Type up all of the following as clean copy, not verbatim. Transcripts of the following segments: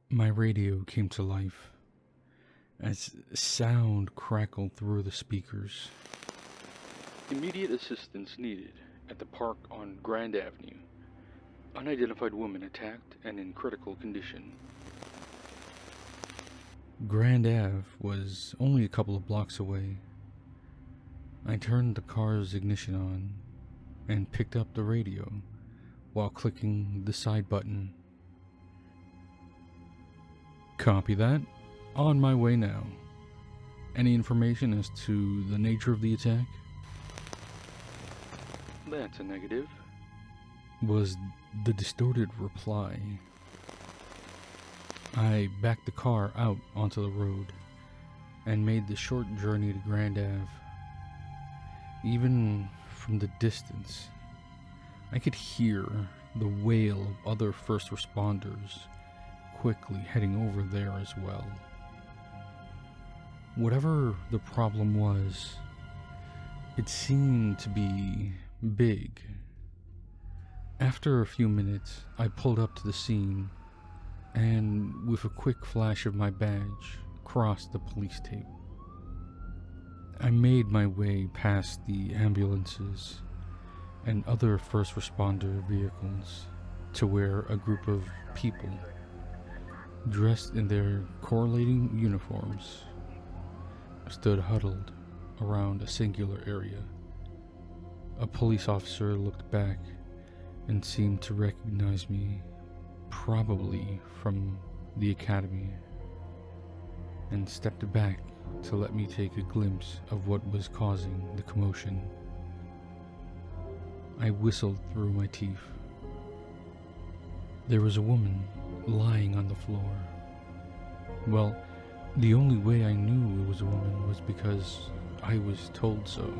My radio came to life as sound crackled through the speakers. Immediate assistance needed at the park on Grand Avenue. Unidentified woman attacked and in critical condition. Grand Ave was only a couple of blocks away. I turned the car's ignition on and picked up the radio while clicking the side button. Copy that. On my way now. Any information as to the nature of the attack? That's a negative, was the distorted reply. I backed the car out onto the road and made the short journey to Grand Ave. Even from the distance, I could hear the wail of other first responders quickly heading over there as well. Whatever the problem was, it seemed to be big. After a few minutes, I pulled up to the scene and, with a quick flash of my badge, crossed the police tape. I made my way past the ambulances and other first responder vehicles to where a group of people, dressed in their correlating uniforms, stood huddled around a singular area. A police officer looked back and seemed to recognize me, probably from the academy, and stepped back to let me take a glimpse of what was causing the commotion. I whistled through my teeth. There was a woman lying on the floor. Well, the only way I knew it was a woman was because I was told so.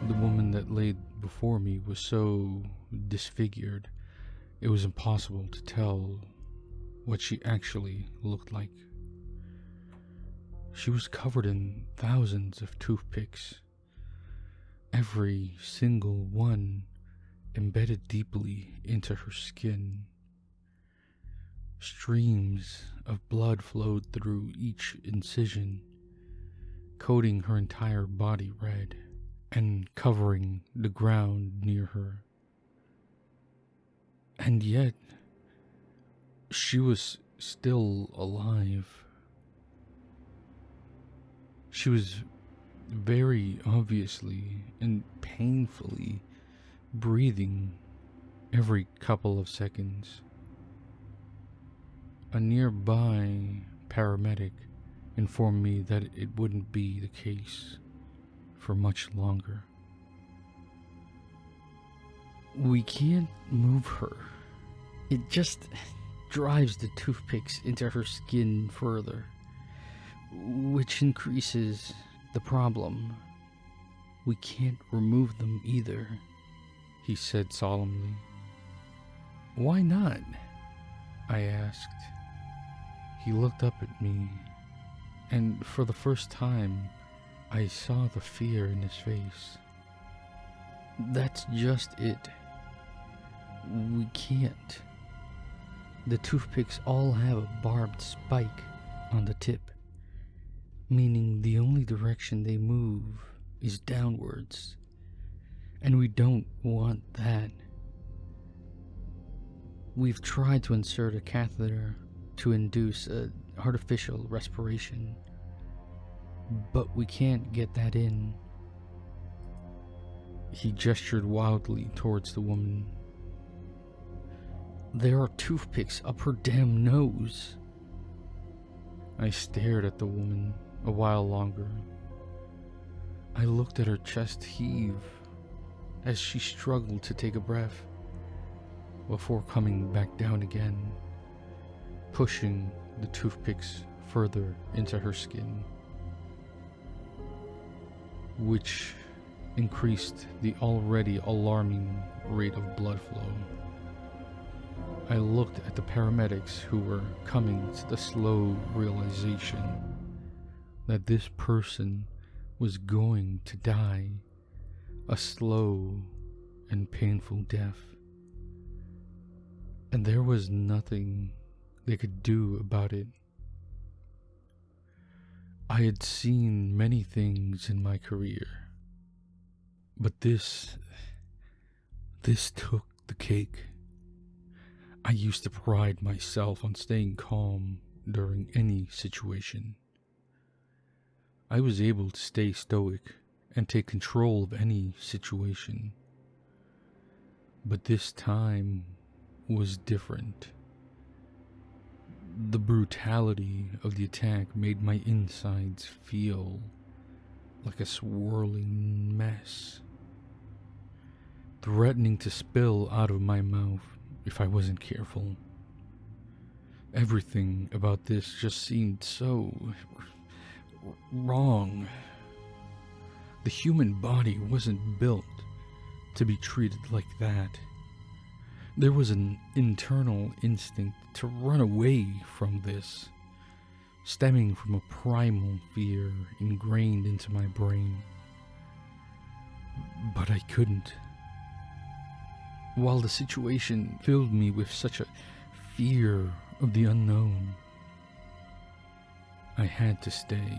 The woman that laid before me was so disfigured, it was impossible to tell what she actually looked like. She was covered in thousands of toothpicks, every single one embedded deeply into her skin. Streams of blood flowed through each incision, coating her entire body red and covering the ground near her. And yet, she was still alive. She was very obviously and painfully breathing every couple of seconds. A nearby paramedic informed me that it wouldn't be the case for much longer. We can't move her. It just drives the toothpicks into her skin further, which increases the problem. We can't remove them either, he said solemnly. Why not? I asked. He looked up at me, and for the first time, I saw the fear in his face. That's just it. We can't. The toothpicks all have a barbed spike on the tip, meaning the only direction they move is downwards, and we don't want that. We've tried to insert a catheter to induce an artificial respiration, but we can't get that in. He gestured wildly towards the woman. There are toothpicks up her damn nose. I stared at the woman a while longer. I looked at her chest heave as she struggled to take a breath before coming back down again, pushing the toothpicks further into her skin, which increased the already alarming rate of blood flow. I looked at the paramedics who were coming to the slow realization that this person was going to die a slow and painful death. And there was nothing they could do about it. I had seen many things in my career, but this took the cake. I used to pride myself on staying calm during any situation. I was able to stay stoic and take control of any situation. But this time was different. The brutality of the attack made my insides feel like a swirling mess, threatening to spill out of my mouth if I wasn't careful. Everything about this just seemed so wrong. The human body wasn't built to be treated like that. There was an internal instinct to run away from this, stemming from a primal fear ingrained into my brain. But I couldn't. While the situation filled me with such a fear of the unknown, I had to stay.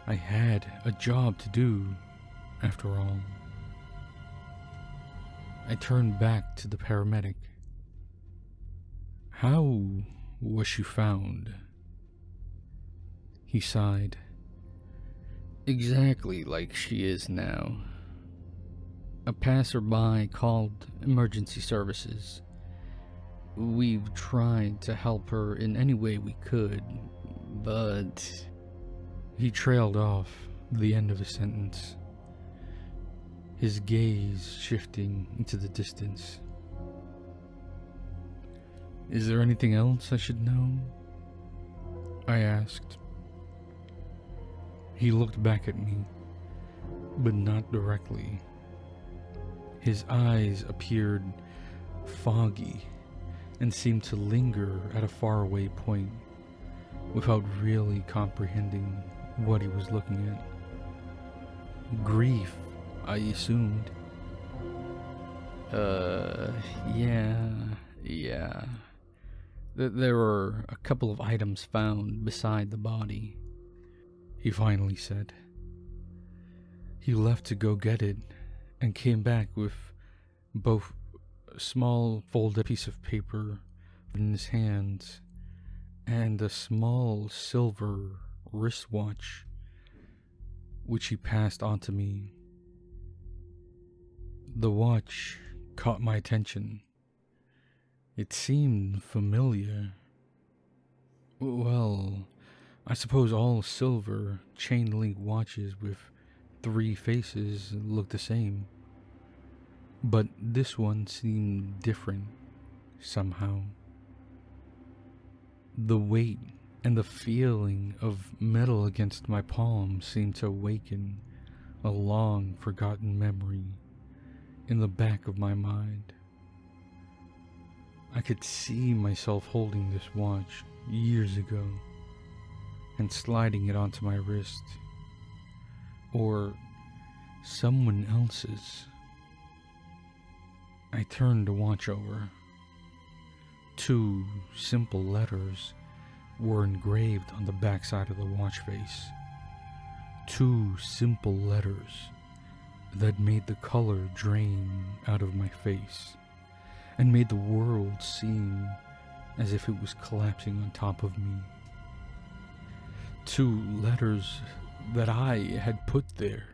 I had a job to do, after all. I turned back to the paramedic. "How was she found?" He sighed. "Exactly like she is now. A passerby called emergency services. We've tried to help her in any way we could, but..." He trailed off the end of his sentence, his gaze shifting into the distance. "Is there anything else I should know?" I asked. He looked back at me, but not directly. His eyes appeared foggy and seemed to linger at a faraway point without really comprehending what he was looking at. Grief, I assumed. Yeah. There were a couple of items found beside the body," he finally said. He left to go get it and came back with both a small folded piece of paper in his hands and a small silver wristwatch, which he passed on to me. The watch caught my attention. It seemed familiar. Well, I suppose all silver chain-link watches with 3 faces look the same. But this one seemed different, somehow. The weight and the feeling of metal against my palm seemed to awaken a long-forgotten memory in the back of my mind. I could see myself holding this watch years ago and sliding it onto my wrist, or someone else's. I turned the watch over. 2 simple letters were engraved on the backside of the watch face. 2 simple letters that made the color drain out of my face and made the world seem as if it was collapsing on top of me. 2 letters that I had put there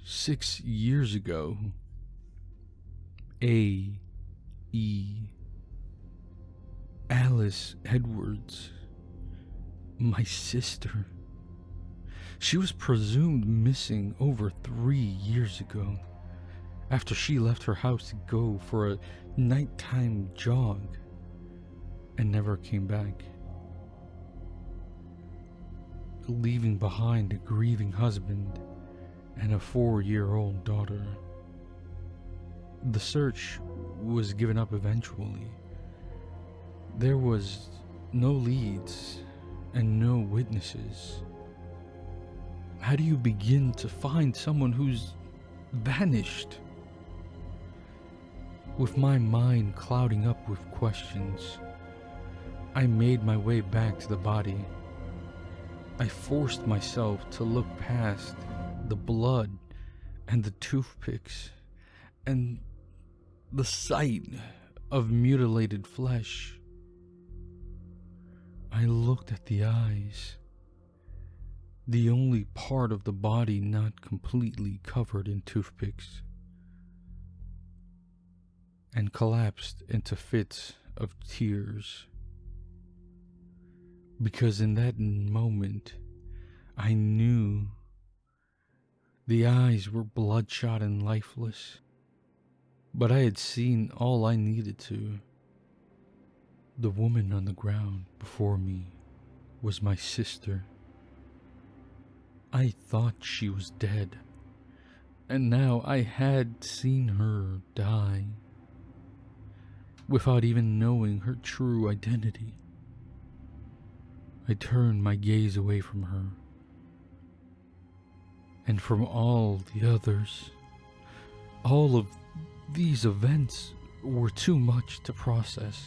6 years ago. A.E. Alice Edwards, my sister. She was presumed missing over 3 years ago, after she left her house to go for a nighttime jog and never came back, leaving behind a grieving husband and a 4-year-old daughter. The search was given up eventually. There was no leads and no witnesses. How do you begin to find someone who's vanished? With my mind clouding up with questions, I made my way back to the body. I forced myself to look past the blood and the toothpicks and the sight of mutilated flesh. I looked at the eyes, the only part of the body not completely covered in toothpicks, and collapsed into fits of tears. Because in that moment, I knew the eyes were bloodshot and lifeless, but I had seen all I needed to. The woman on the ground before me was my sister. I thought she was dead, and now I had seen her die without even knowing her true identity. I turned my gaze away from her and from all the others. All of these events were too much to process,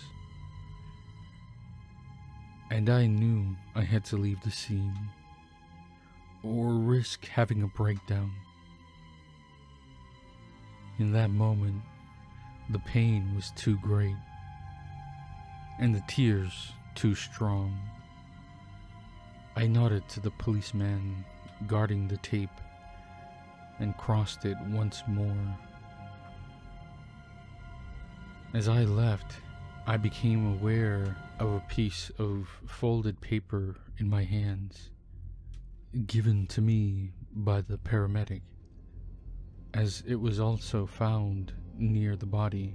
and I knew I had to leave the scene or risk having a breakdown. In that moment, the pain was too great and the tears too strong. I nodded to the policeman guarding the tape and crossed it once more. As I left, I became aware of a piece of folded paper in my hands, given to me by the paramedic, as it was also found near the body.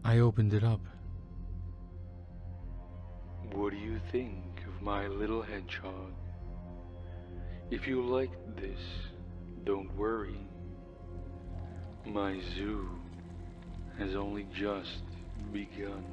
I opened it up. What do you think of my little hedgehog? If you liked this, don't worry. My zoo has only just begun.